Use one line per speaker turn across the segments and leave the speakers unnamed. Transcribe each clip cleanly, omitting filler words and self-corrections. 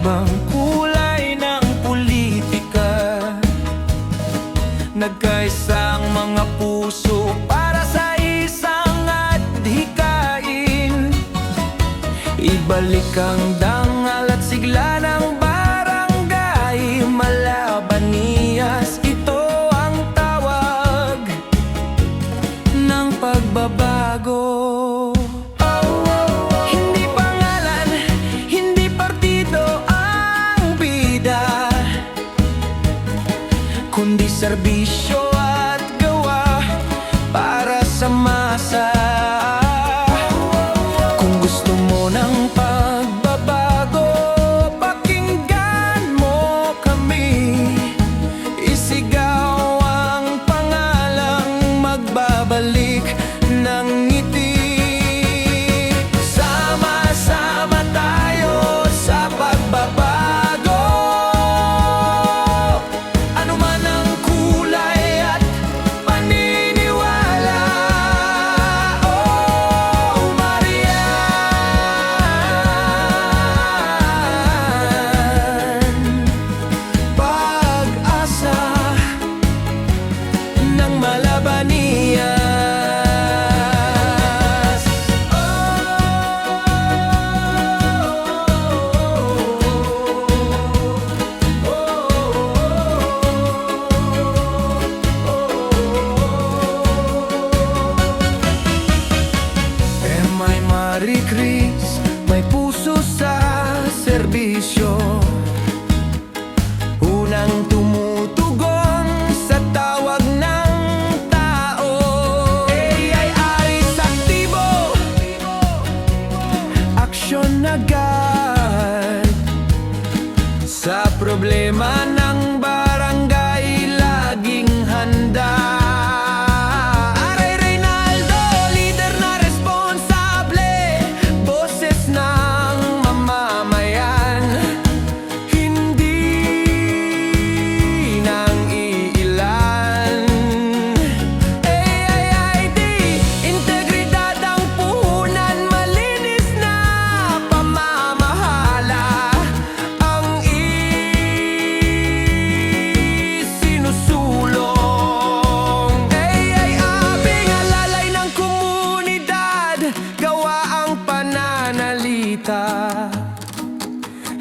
Iba-ibang kulay ng politika, nagkaisang mga puso para sa isang adhikain. Ibalik ang dangal at sigla ng barangay Malabaniyas. Ito ang tawag ng pagbabago. Hindi pangalan, hindi partido ang bida, kundi serbisyo at gawa para sa masa. Kung gusto mo ng pagbabago, pakinggan mo kami. Isigaw ang pangalang magbabalik ng ngiti. Sama-sama tayo sa pagbabago, ano man ang kulay at paniniwala. Oh, Marian, pag-asa ng Malabaniyas. May Marie Chris, may puso sa serbisyo, unang tumutugon sa tawag ng tao. Ay aris aktibo, aksyon agad sa problema ng barangay, laging handa.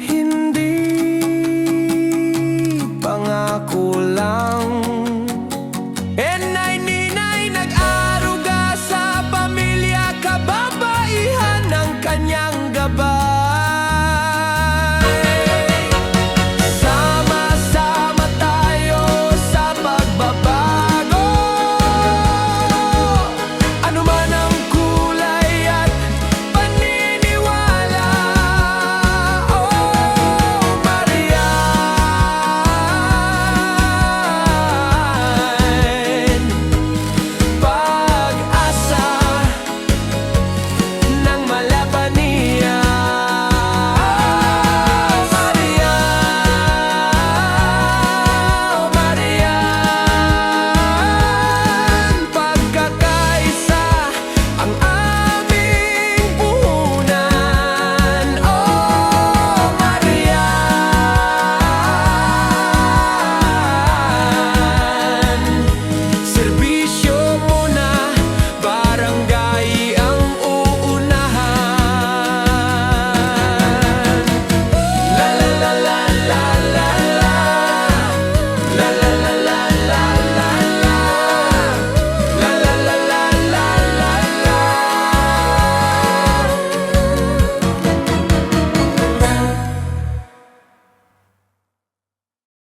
Hindi pangako lang. Ninay nag-aruga sa pamilya, kababaihan ng kanyang gabay.